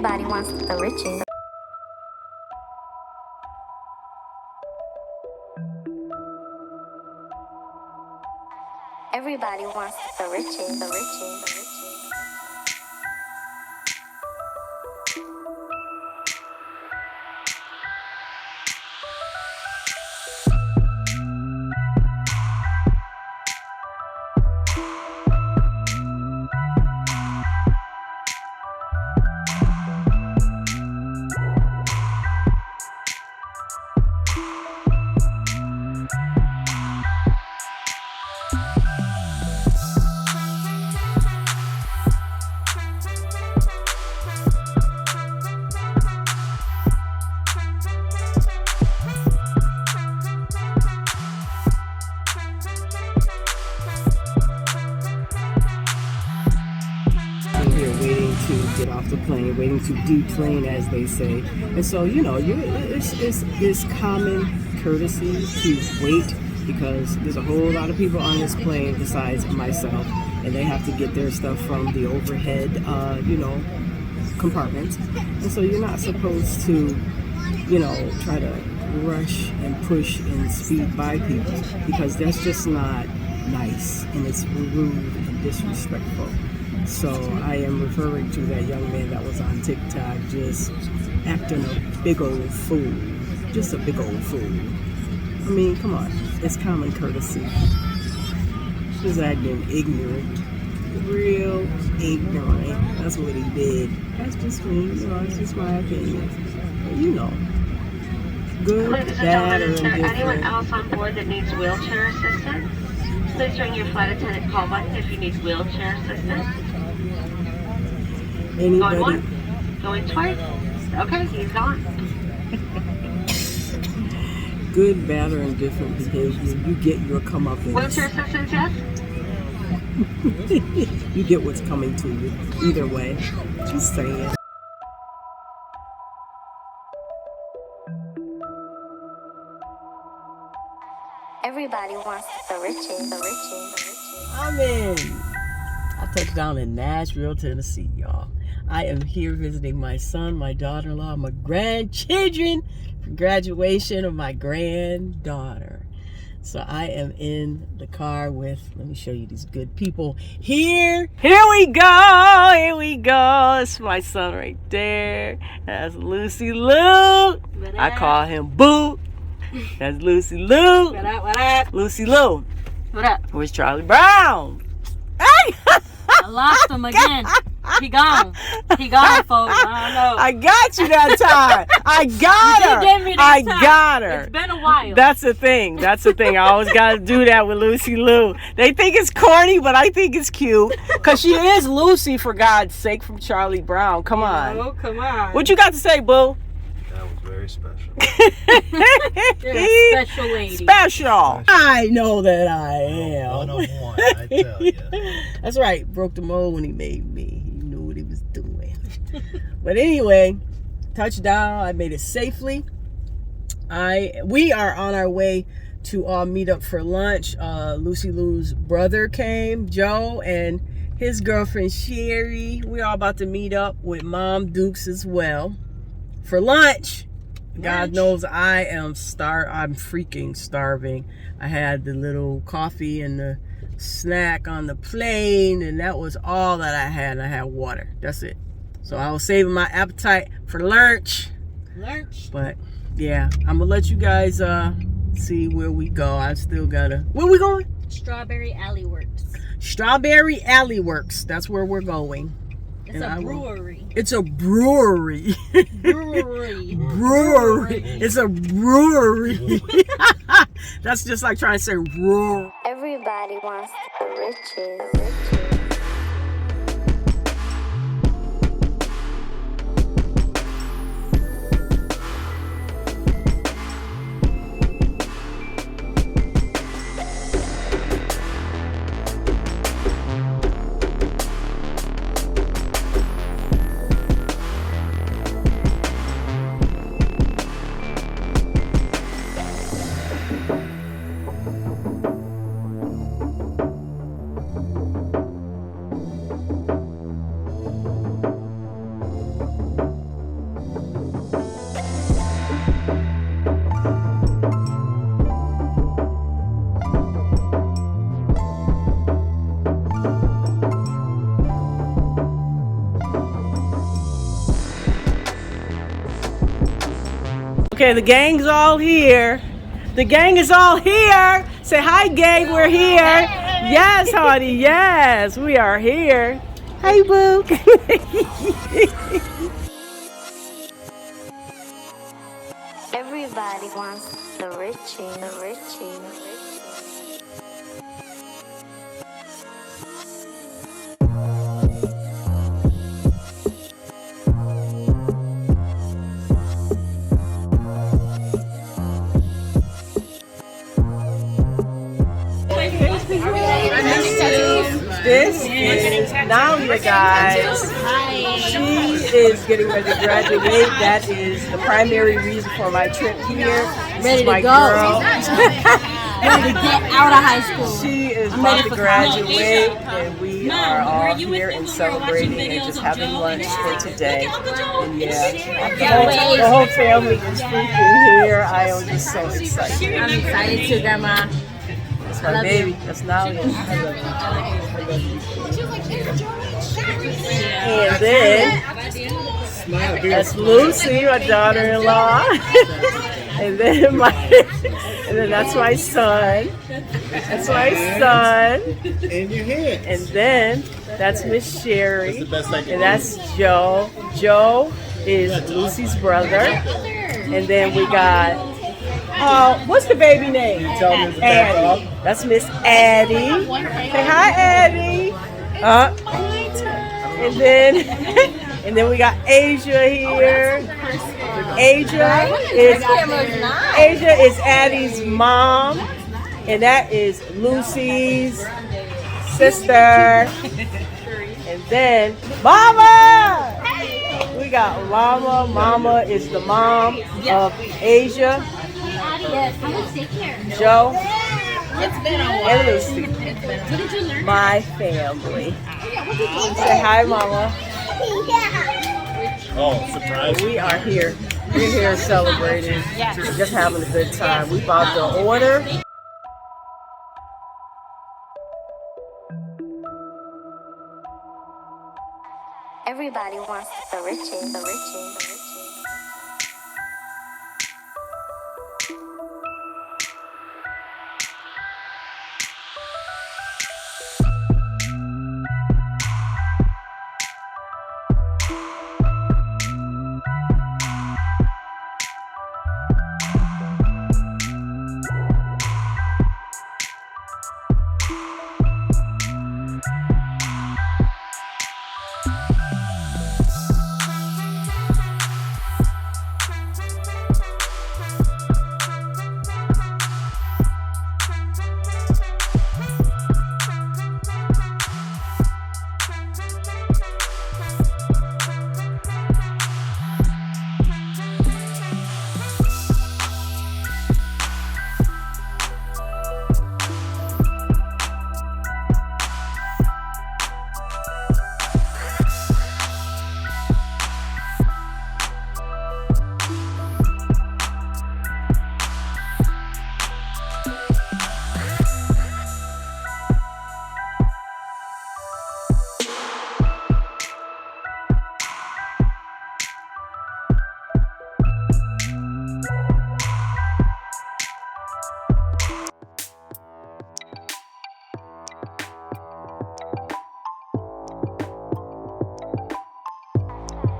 Everybody wants the riches. Everybody wants the riches, the riches, the riches. Here waiting to get off the plane, waiting to deplane, as they say. And so, it's common courtesy to wait because there's a whole lot of people on this plane besides myself, and they have to get their stuff from the overhead, compartments. And so you're not supposed to, try to rush and push and speed by people because that's just not nice and it's rude and disrespectful. So I am referring to that young man that was on TikTok just acting a big old fool. Just a big old fool. I mean, come on. It's common courtesy. Just acting ignorant. Real ignorant. That's what he did. That's just me. It's just my opinion. But good, bad, or Is there anyone indifferent. else on board that needs wheelchair assistance? Please ring your flight attendant call button if you need wheelchair assistance. Going Anybody? once, going twice. Okay, he's gone. Good, bad, or indifferent behavior. You get your comeuppance. Wheelchair assistance, yes? You get what's coming to you. Either way. Just saying. Everybody wants the riches, the riches, the riches. I'm in. I touched down in Nashville, Tennessee, y'all. I am here visiting my son, my daughter-in-law, my grandchildren for graduation of my granddaughter. So I am in the car with, let me show you these good people. Here we go, here we go. It's my son right there. That's Lucy Lou. I call him Boo. That's Lucy Lou. What up, what up? Lucy Lou. What up? Where's Charlie Brown? I lost him again. He gone. He gone, folks. I don't know. I got you that time. I got her. You did get me that I time. got her. It's been a while. That's the thing. That's the thing. I always got to do that with Lucy Lou. They think it's corny, but I think it's cute. Because she is Lucy, for God's sake, from Charlie Brown. Come on. Oh, come on. What you got to say, boo? That was very special. You're a special lady. Special. I know that I am. 101, I tell you. That's right. Broke the mold when he made me. He knew what he was doing. But anyway, touchdown. I made it safely. We are on our way to meet up for lunch. Lucy Lou's brother came, Joe, and his girlfriend Sherry. We're all about to meet up with Mom Dukes as well for lunch. God knows I am I'm freaking starving. I had the little coffee and the snack on the plane, and that was all that I had. And I had water. That's it. So I was saving my appetite for lunch. But yeah, I'm gonna let you guys see where we go. I still gotta. Where we going? Strawberry Alley Works. Strawberry Alley Works. That's where we're going. It's a brewery. It's a brewery. Brewery. It's a brewery. That's just like trying to say roar. Everybody wants the riches, riches. Okay, the gang's all here. The gang is all here. Say hi, gang. We're here. Yes, honey. Yes, we are here. Hey, boo. Everybody wants the Richie, the Richie. This is Nalia, guys. She is getting ready to graduate. That is the primary reason for my trip here. Ready to my go. girl. Ready to get out of high school. She is about to graduate, and we are all here and celebrating and just having lunch for today. And yeah, the whole family is freaking here. I am just so excited. I'm excited too, Grandma. That's my baby. That's Nalia. And then that's Lucy, my daughter-in-law. and then that's my son. That's my son. In your hands. And then that's Miss Sherry. That's the best I can And that's Joe. Joe is Lucy's brother. And then we got what's the baby name? Addie. That's Miss Addie. Say hi, Addie. And then we got Asia here. Asia is Addie's mom, and that is Lucy's sister. And then Mama. We got Mama. Mama is the mom of Asia, Joe, and Lucy. My family. Say hi, Mama. Oh, surprise. We are here. We're here celebrating. Just having a good time. We about to order. Everybody wants the Richie, the Richie, the Richie.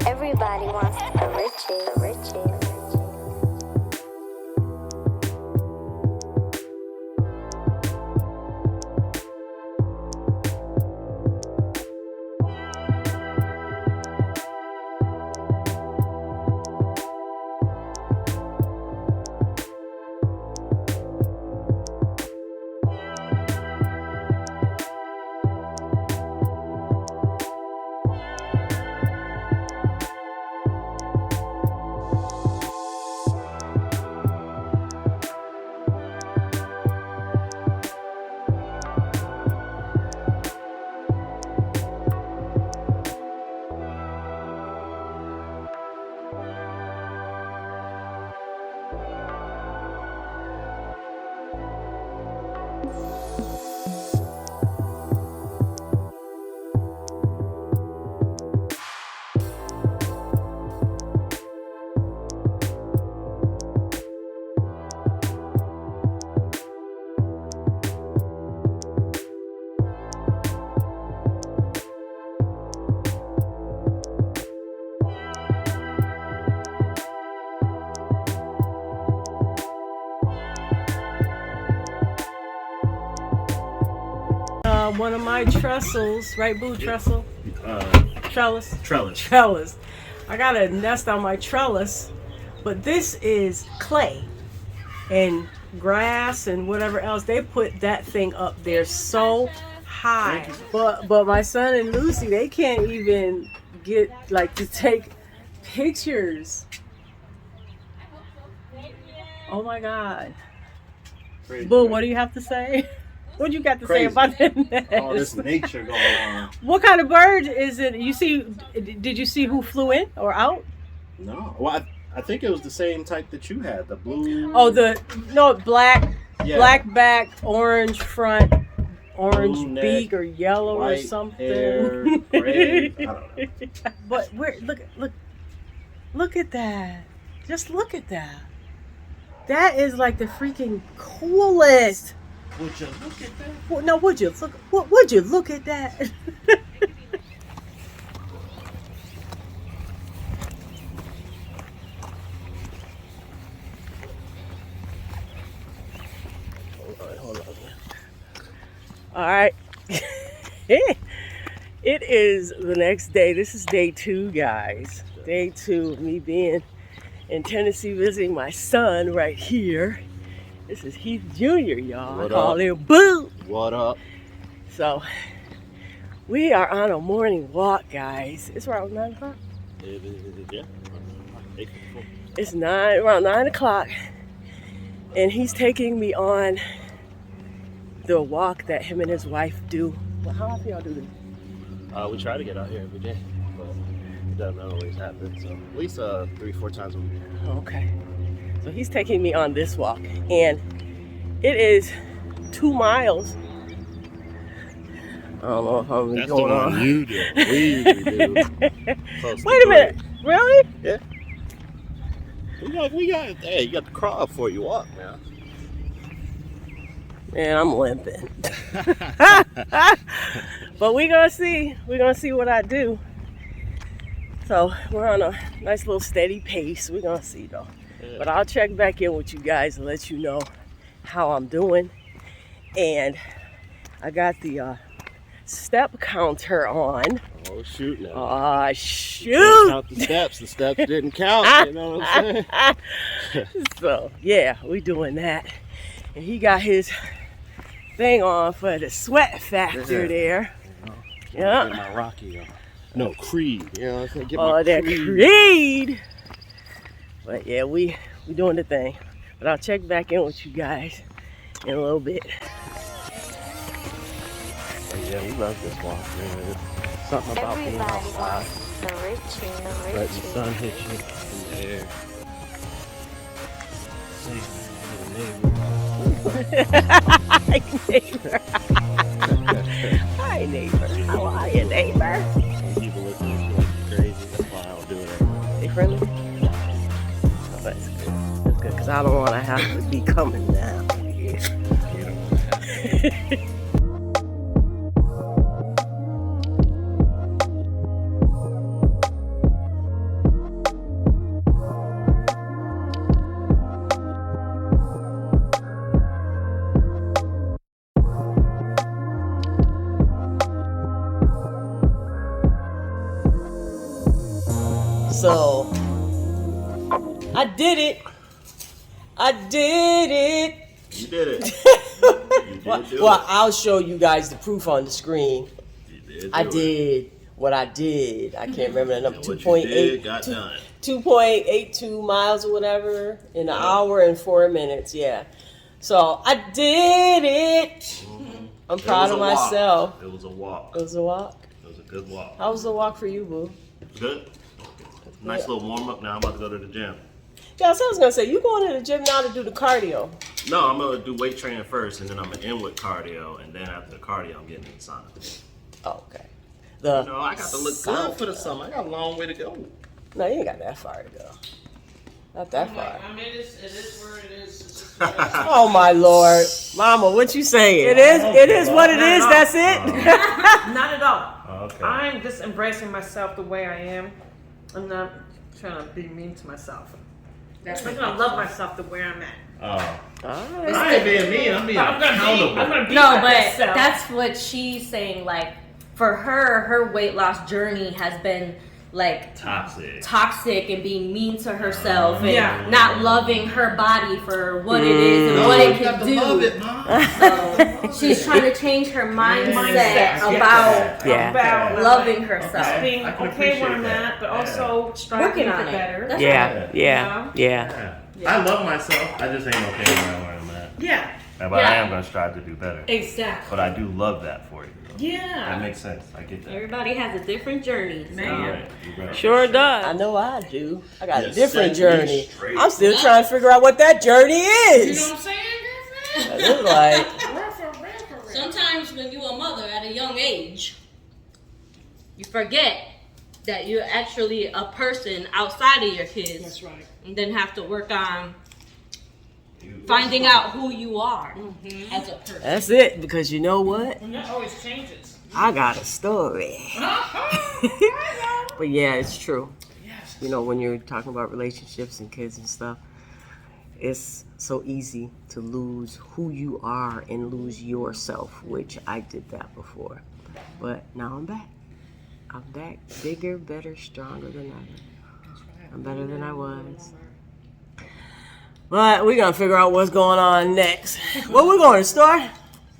Everybody wants the Richie, the Richie. on one of my trestles, right, Boo? Trestle? Trellis? Trellis. Trellis. I got a nest on my trellis, but this is clay and grass and whatever else. They put that thing up there so high. But my son and Lucy, they can't even get like to take pictures. Oh my God. Crazy, Boo, right? what do you have to say? What you got to Crazy. say about that nest? All this nature going on. What kind of bird is it? You see? Did you see who flew in or out? No. Well, I think it was the same type that you had. The blue. Oh, black, Yeah. black back, orange front, orange Blue neck, beak or yellow or white something. hair, gray. I don't know. But look at that! Just look at that. That is like the freaking coolest. Would you look at that? Well, no, would you look? Would you look at that? Hold on. All right. It is the next day. This is day 2, guys. Day 2 of me being in Tennessee visiting my son right here. This is Heath Jr., y'all. What I call up? him Boo. What up? So, we are on a morning walk, guys. It's around 9 o'clock. Yeah. It's around 9 o'clock. And he's taking me on the walk that him and his wife do. Well, how often y'all do this? We try to get out here every day, but it doesn't always happen. So at least 3-4 times a week. Okay. So he's taking me on this walk. And it is 2 miles. I don't know if I'm That's going the one on. you do. We usually do. Close to Wait a minute. 3. Really? Yeah. Hey, you got the crowd before you walk, man. Man, I'm limping. But we're gonna see. We're gonna see what I do. So we're on a nice little steady pace. We're gonna see though. Yeah. But I'll check back in with you guys and let you know how I'm doing. And I got the step counter on. Oh, shoot now. Ah, Can't shoot! count the steps. The steps didn't count. You know what I'm saying? So yeah, we doing that. And he got his thing on for the sweat factor Yeah. there. Get Yeah. my Rocky on. No, Creed. You know what I'm saying? Get Oh, my that Creed. Creed. But yeah, we doing the thing. But I'll check back in with you guys in a little bit. Yeah, we love this walk, man. Something about being Everybody outside. wants the Richie, the Letting the Richie. sun hit you in the air. Say Hi, neighbor. Hi, neighbor. How are you, neighbor? some people listening to it crazy. That's why I don't do it anymore. They friendly? Oh, that's good. That's good, because I don't want to have to be coming down. You don't want to have to. So, I did it. I did it. You did it. You did do Well, it. I'll show you guys the proof on the screen. You did I do it. did what I did. I can't remember the number. And what you did got 2.8 done. 2.82 miles or whatever in an hour and 4 minutes. Yeah. So I did it. I'm proud of myself. It was a walk. It was a walk. It was a good walk. How was the walk for you, boo? Good. Nice little warm up. Now I'm about to go to the gym. Yeah, so I was gonna say you going to the gym now to do the cardio. No, I'm gonna do weight training first, and then I'm gonna end with cardio, and then after the cardio, I'm getting in the sauna. Oh, okay. The You know, I got to look good for the summer. I got a long way to go. No, you ain't got that far to go. Not that far. I mean, it is where it is. It's just Oh my Lord, Mama, what you saying? It is what it is. That's it. not at all. Okay. I'm just embracing myself the way I am. I'm not trying to be mean to myself. I'm gonna love myself the way I'm at. Oh. Alright. I ain't being mean. I'm being accountable. I'm gonna be No, my but best self. that's what she's saying. Like, for her weight loss journey has been like toxic and being mean to herself and not loving her body for what it is and what it can do. Love it, Mom. So she's trying to change her mindset about loving herself. Being I can okay where I'm appreciate at, but also striving Working for on it. better. That's Yeah. Yeah. Yeah. I love myself. I just ain't okay where I'm at. Yeah. But I am gonna strive to do better. Exactly. But I do love that for you. That Yeah. makes sense. I get that. Everybody has a different journey. Man. You're right. You're right. Sure does. I know I do. I got a Just different set me journey. straight. I'm still trying to figure out what that journey You know is. what I'm saying, girlfriend? It look like. For real. Sometimes when you're a mother at a young age, you forget that you're actually a person outside of your kids. That's right. And then have to work on finding out who you are as a person. That's it, because you know what? And that always changes. I got a story. But yeah, it's true. Yes. You know, when you're talking about relationships and kids and stuff, it's so easy to lose who you are and lose yourself, which I did that before. But now I'm back. I'm back, bigger, better, stronger than ever. I'm better than I was. But we're going to figure out what's going on next. Where we going, to the store?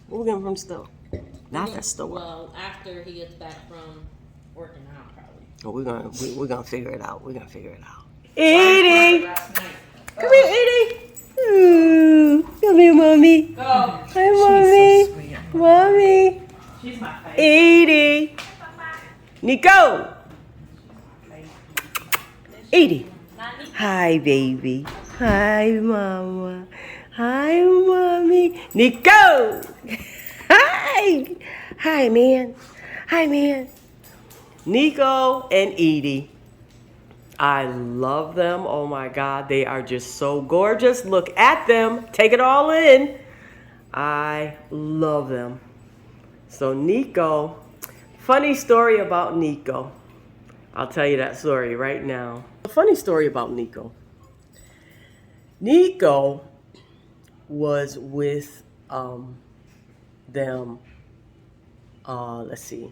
Where we going from the store? Not the store. Well, after he gets back from working out, probably. But we're gonna figure it out. We're gonna figure it out. Edie! Come here, Edie! Ooh, come here, Mommy. Go. Hi, Mommy. Mommy. She's my favorite. Edie. Nico. Edie. Hi, baby. Hi, Mama. Hi, Mommy. Nico. Hi. Hi, man. Hi, man. Nico and Edie. I love them. Oh my God, they are just so gorgeous. Look at them. Take it all in. I love them. So Nico, funny story about Nico. I'll tell you that story right now. A funny story about Nico. Nico was with them. Let's see.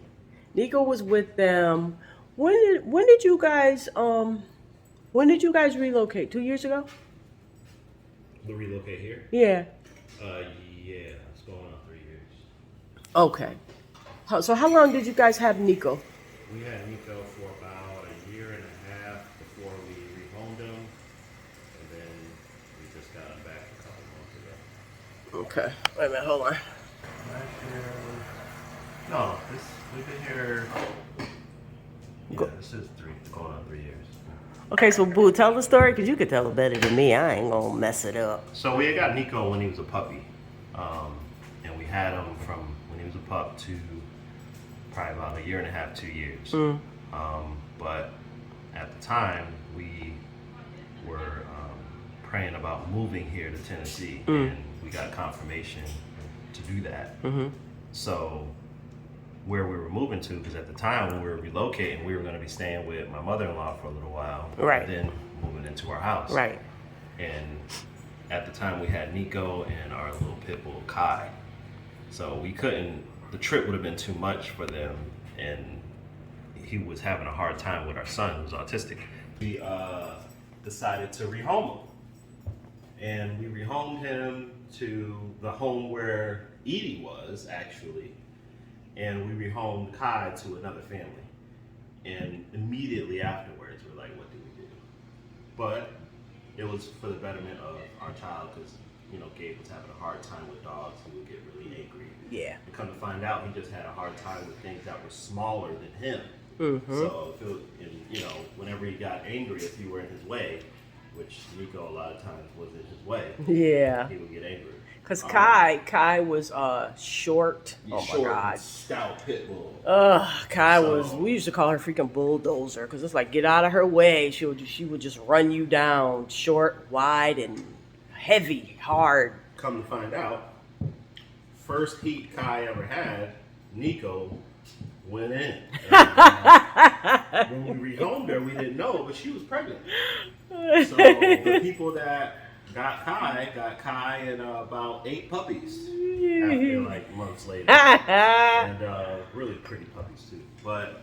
Nico was with them. When did you guys relocate? 2 years ago? The relocate here? Yeah. Yeah, it's going on 3 years. Okay. So how long did you guys have Nico? We had Nico for about a year and a half before we rehomed him, and then we just got him back a couple months ago. Okay. Wait a minute. Hold on. No, we've been here. Yeah, this is going on 3 years. Okay. So Boo, tell the story because you could tell it better than me. I ain't gonna mess it up. So we got Nico when he was a puppy, and we had him from when he was a pup to probably about a year and a half, 2 years. But at the time, we were praying about moving here to Tennessee, and we got confirmation to do that. So where we were moving to, because at the time when we were relocating, we were going to be staying with my mother-in-law for a little while, Right. then moving into our house. Right. And at the time we had Nico and our little pit bull Kai. So we couldn't, the trip would have been too much for them, and he was having a hard time with our son who was autistic. We decided to rehome him. And we rehomed him to the home where Edie was actually. And we rehomed Kai to another family. And immediately afterwards, we're like, what do we do? But it was for the betterment of our child, because, you know, Gabe was having a hard time with dogs. He would get really angry. Yeah. And come to find out, he just had a hard time with things that were smaller than him. So, you know, whenever he got angry, if you were in his way, which Nico a lot of times was in his way, Yeah. he would get angry. Because Kai was short. Oh my Short, God. stout pit bull. Kai So- was. We used to call her freaking bulldozer because it's like get out of her way. She would just run you down. Short, wide, and heavy, hard. Come to find out, first heat Kai ever had, Nico went in. And, when we rehomed her, we didn't know, but she was pregnant. So the people that got Kai and about 8 puppies after like months later, and really pretty puppies too. But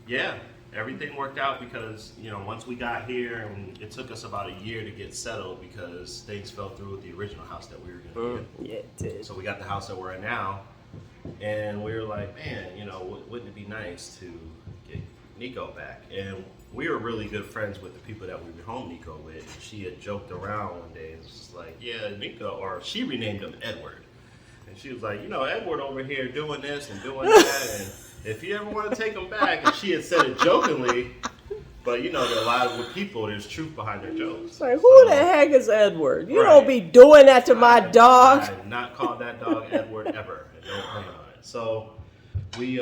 yeah, everything worked out because once we got here, and it took us about a year to get settled because things fell through with the original house that we were going to get. Yeah, it did. So we got the house that we're in now, and we were like, man, wouldn't it be nice to get Nico back? And we were really good friends with the people that we rehome Nico with. And she had joked around one day and was just like, yeah, Nico, or she renamed him Edward. And she was like, Edward over here doing this and doing that, and if you ever want to take him back, and she had said it jokingly, but there are a lot of people, there's truth behind their jokes. It's like, who the heck is Edward? You don't be doing that to my dog. I have not called that dog Edward ever, and don't plan on it. So we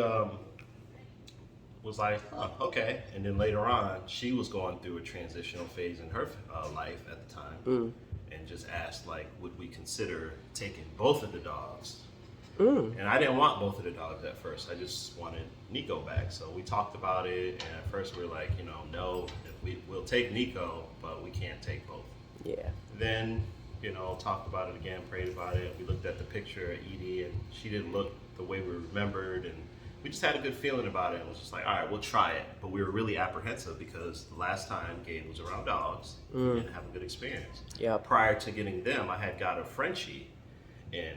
was like, oh, okay. And then later on, she was going through a transitional phase in her life at the time, and just asked, like, would we consider taking both of the dogs? And I didn't want both of the dogs at first. I just wanted Nico back. So we talked about it, and at first we were like, no, we'll take Nico, but we can't take both. Yeah. Then, talked about it again, prayed about it. We looked at the picture of Edie, and she didn't look the way we remembered, and we just had a good feeling about it. And was just like, all right, we'll try it. But we were really apprehensive because the last time Gabe was around dogs, we didn't have a good experience. Yeah. Prior to getting them, I had got a Frenchie, and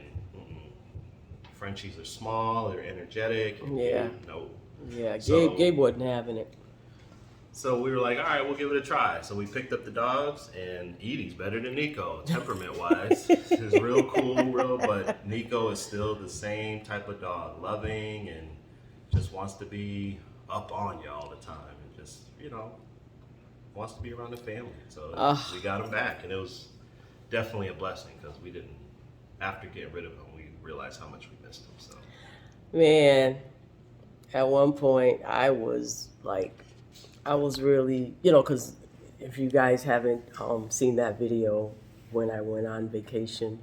Frenchies are small, they're energetic. Yeah. No. Yeah, So- Gabe wasn't having it. So we were like, all right, we'll give it a try. So we picked up the dogs, and Edie's better than Nico, temperament-wise. She's real cool, but Nico is still the same type of dog, loving and just wants to be up on you all the time, and just, wants to be around the family. So we got him back, and it was definitely a blessing because we didn't, after getting rid of him, we realized how much we missed him. So Man, at one point I was really, because if you guys haven't seen that video when I went on vacation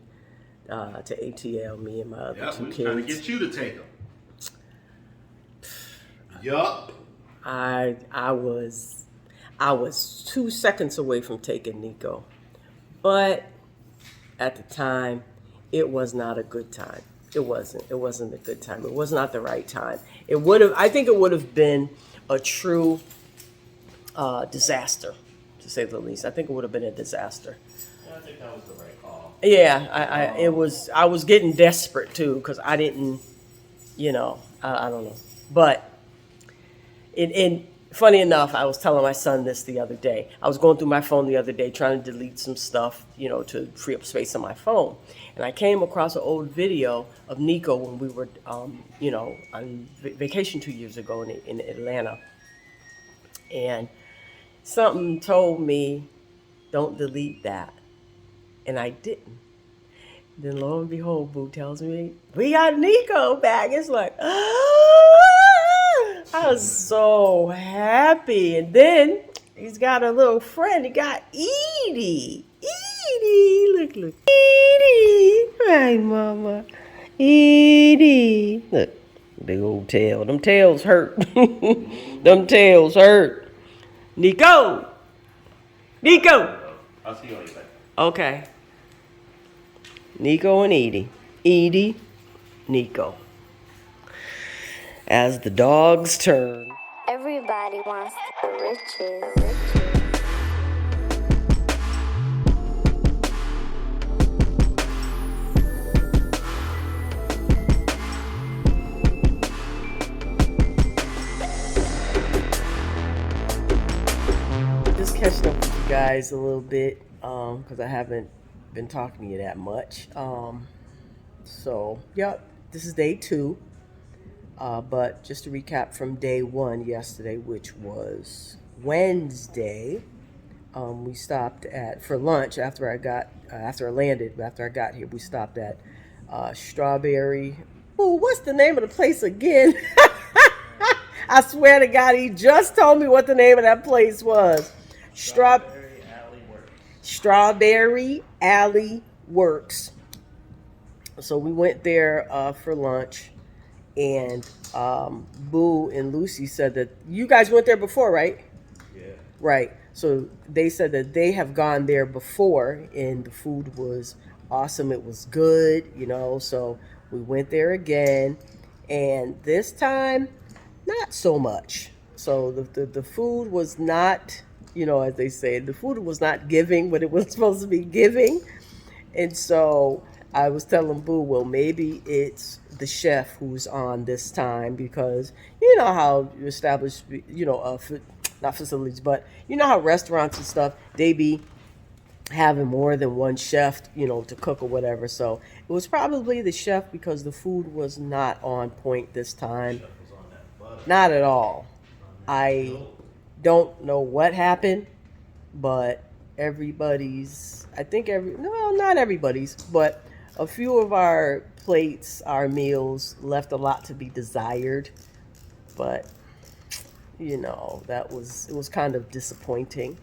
to ATL, me and my other two we kids. were trying to get you to take him. Yup. I was 2 seconds away from taking Nico, but at the time, it was not a good time. It wasn't a good time. It was not the right time. I think it would have been a true disaster, to say the least. I think it would have been a disaster. Yeah, I think that was the right call. Yeah, I was getting desperate too, because I didn't, I don't know. But and funny enough, I was telling my son this the other day. I was going through my phone the other day trying to delete some stuff, to free up space on my phone. And I came across an old video of Nico when we were, on vacation 2 years ago in Atlanta. And something told me, don't delete that. And I didn't. Then lo and behold, Boo tells me, we got Nico back. It's like, I was so happy. And then he's got a little friend. He got Edie. Edie, look. Edie. Right, mama. Edie. Look, big old tail. Them tails hurt. Them tails hurt. Nico. I'll see you later. Okay. Nico and Edie. Edie, Nico. As the dogs turn. Everybody wants the riches. Just catching up with you guys a little bit, because I haven't been talking to you that much. This is day 2. But just to recap from day 1 yesterday, which was Wednesday, we stopped for lunch after I got here. We stopped at Strawberry. Oh, what's the name of the place again? I swear to God, he just told me what the name of that place was. Strawberry Alley Works. So we went there for lunch, and Boo and Lucy said that you guys went there before, right? Yeah. Right. So they said that they have gone there before and the food was awesome. It was good, So we went there again. And this time, not so much. So the food was not, as they say, the food was not giving what it was supposed to be giving. And so I was telling Boo, well, maybe it's the chef who's on this time because you know how you establish, not facilities, but you know how restaurants and stuff, they be having more than one chef, to cook or whatever. So it was probably the chef because the food was not on point this time. Not at all. I don't know what happened, but not everybody's, but a few of our plates, our meals left a lot to be desired. But, it was kind of disappointing.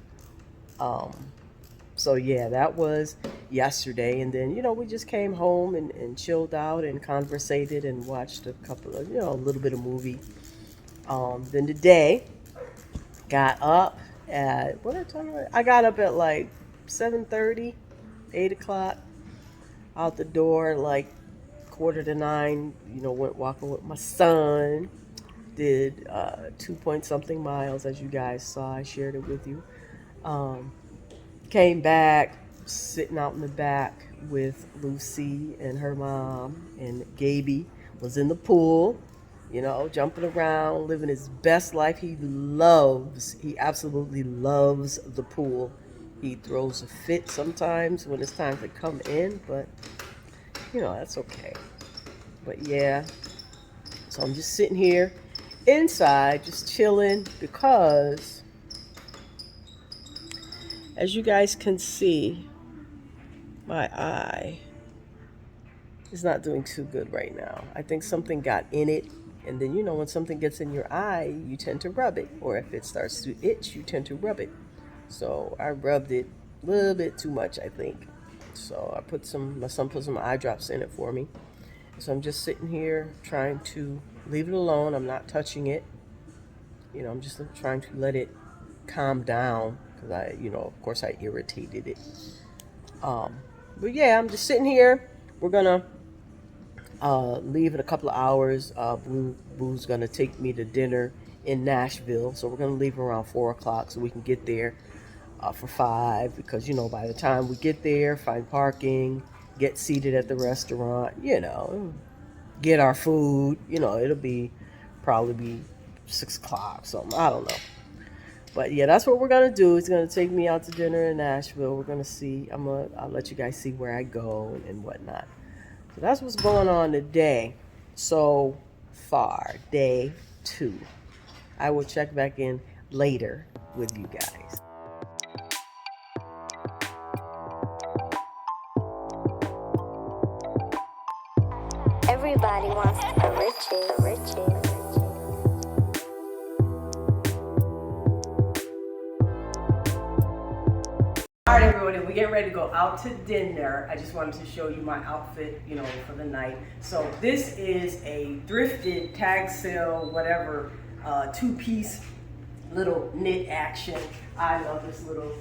So yeah, that was yesterday. And then, we just came home and chilled out and conversated and watched a couple of, a little bit of movie. Then today, got up at, what did I tell you? I got up at like 7:30, 8 o'clock, out the door like 8:45, went walking with my son, did 2 point something miles, as you guys saw, I shared it with you. Came back, sitting out in the back with Lucy and her mom, and Gaby was in the pool, jumping around, living his best life. He absolutely loves the pool. He throws a fit sometimes when it's time to come in, but, that's okay. But yeah, so I'm just sitting here inside, just chilling, because as you guys can see, my eye is not doing too good right now. I think something got in it. And then, when something gets in your eye, you tend to rub it. Or if it starts to itch, you tend to rub it. So I rubbed it a little bit too much, I think. So my son put some eye drops in it for me. So I'm just sitting here trying to leave it alone. I'm not touching it. I'm just trying to let it calm down. Because of course I irritated it. But yeah, I'm just sitting here. We're going to leave in a couple of hours. Boo's gonna take me to dinner in Nashville, so we're gonna leave around 4 o'clock so we can get there for 5. Because by the time we get there, find parking, get seated at the restaurant, get our food, it'll probably be 6 o'clock, something. I don't know. But yeah, that's what we're gonna do. It's gonna take me out to dinner in Nashville. We're gonna see. I'll let you guys see where I go and whatnot. So that's what's going on today so far, day 2. I will check back in later with you guys. Everybody wants the riches. All right, everybody, we're getting ready to go out to dinner. I just wanted to show you my outfit, for the night. So this is a thrifted tag sale, whatever, 2-piece little knit action. I love this little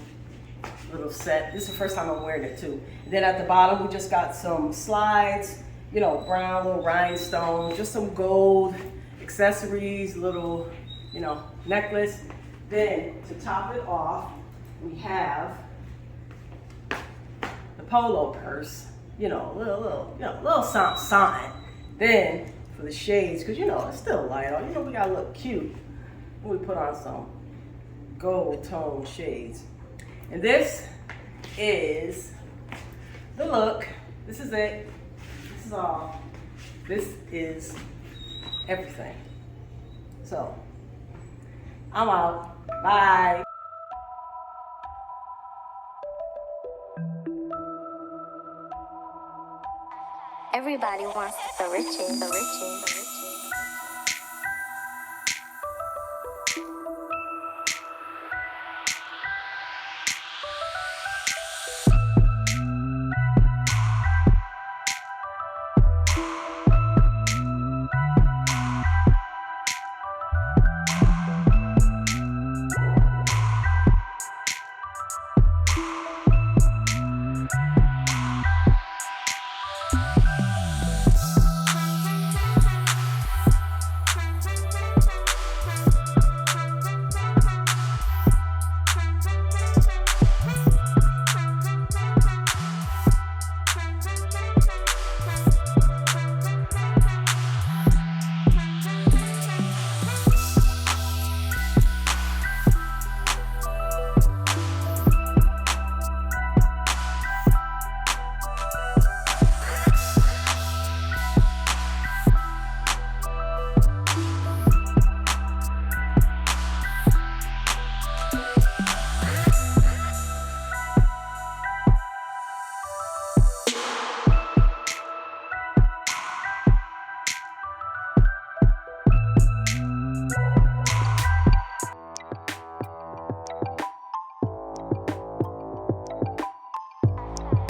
set. This is the first time I'm wearing it too. And then at the bottom, we just got some slides, brown little rhinestones, just some gold accessories, little, necklace. Then to top it off, we have polo purse, little something. Then for the shades, because it's still light out, we gotta look cute. We put on some gold tone shades. And this is the look. This is it. This is all. This is everything. So I'm out. Bye. Everybody wants the riches.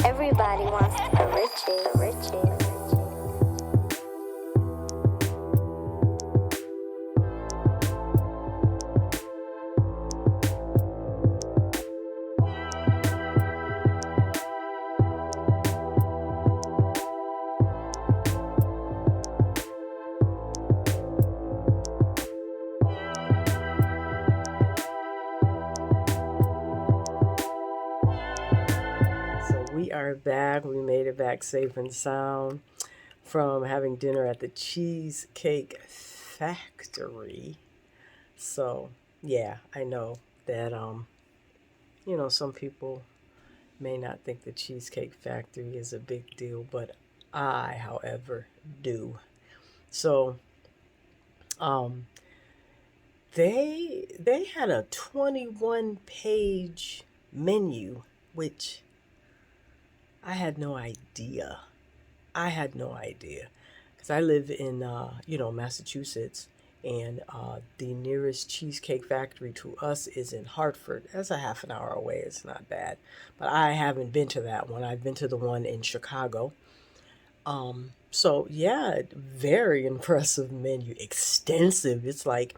Everybody wants the riches, the riches. We are back. We made it back safe and sound from having dinner at the Cheesecake Factory. So, yeah, I know that some people may not think the Cheesecake Factory is a big deal, but I, however, do. So, they had a 21-page menu, which I had no idea. Because I live in, Massachusetts, and the nearest Cheesecake Factory to us is in Hartford. That's a half an hour away. It's not bad. But I haven't been to that one. I've been to the one in Chicago. So, yeah, very impressive menu. Extensive. It's like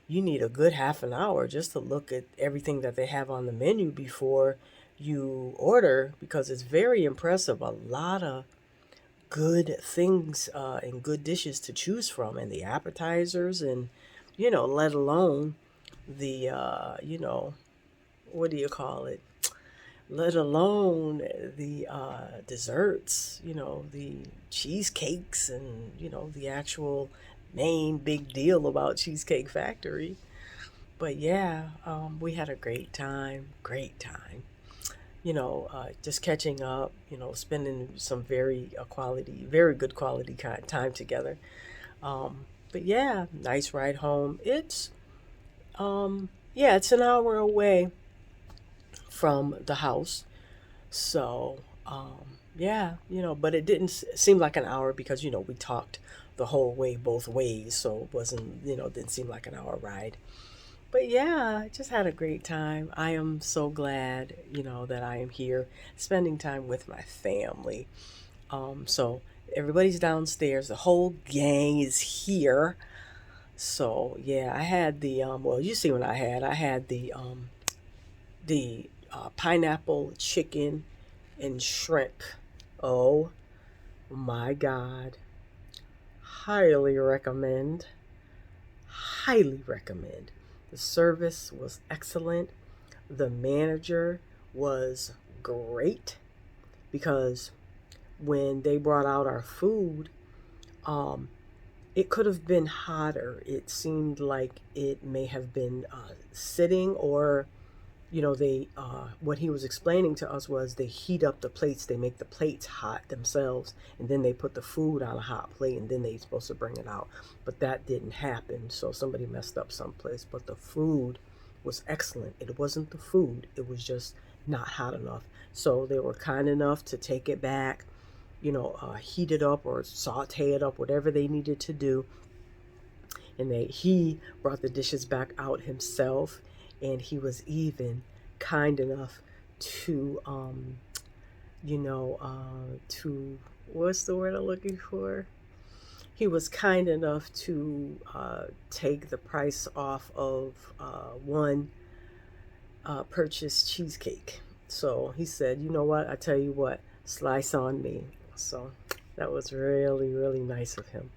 you need a good half an hour just to look at everything that they have on the menu before you order, because it's very impressive. A lot of good things and good dishes to choose from, and the appetizers, and let alone the what do you call it, let alone the desserts, the cheesecakes, and the actual main big deal about Cheesecake Factory. But yeah, we had a great time. Just catching up, spending some very good quality time together. But yeah, nice ride home. It's an hour away from the house. So, but it didn't seem like an hour because, we talked the whole way, both ways. So it wasn't, didn't seem like an hour ride. But yeah, I just had a great time. I am so glad, that I am here spending time with my family. So everybody's downstairs. The whole gang is here. So yeah, I had the you see what I had. I had the pineapple chicken and shrimp. Oh my God. Highly recommend. Highly recommend. The service was excellent. The manager was great, because when they brought out our food, it could have been hotter. It seemed like it may have been sitting, or they what he was explaining to us was they heat up the plates. They make the plates hot themselves, and then they put the food on a hot plate, and then they're supposed to bring it out. But that didn't happen, so somebody messed up someplace. But the food was excellent. It wasn't the food, it was just not hot enough. So they were kind enough to take it back, heat it up or saute it up, whatever they needed to do. And he brought the dishes back out himself, and he was even kind enough to to, what's the word I'm looking for? He was kind enough to take the price off of one purchased cheesecake. So he said, you know what, I tell you what, slice on me. So that was really, really nice of him.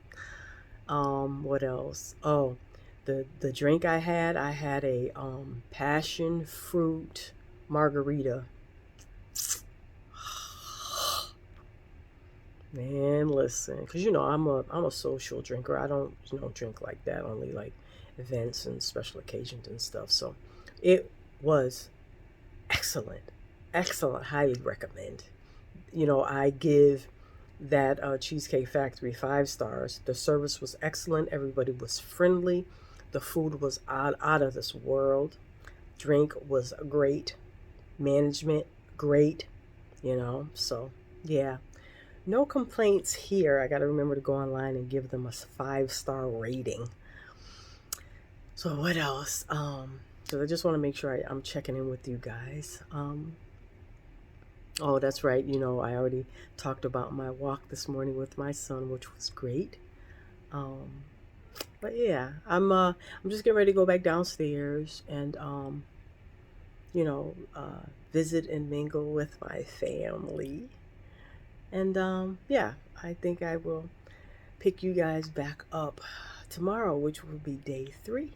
What else? Oh, the drink I had a passion fruit margarita. Man, listen, because I'm a social drinker. I don't drink like that, only like events and special occasions and stuff. So it was excellent, highly recommend. I give that Cheesecake Factory 5 stars. The service was excellent. Everybody was friendly. The food was out of this world. Drink was great. Management great. So yeah, no complaints here. I got to remember to go online and give them a 5-star rating. So what else? So I just want to make sure I'm checking in with you guys. Oh, that's right. You know, I already talked about my walk this morning with my son, which was great. Um, but yeah, I'm just getting ready to go back downstairs and you know, visit and mingle with my family. And yeah, I think I will pick you guys back up tomorrow, which will be day 3.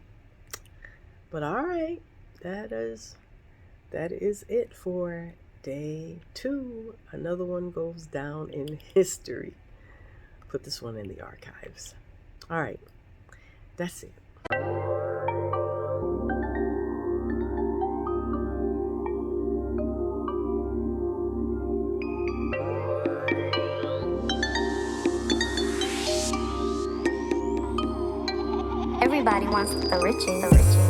But all right, that is it for day 2. Another one goes down in history. Put this one in the archives. All right, that's it. Everybody wants the riches.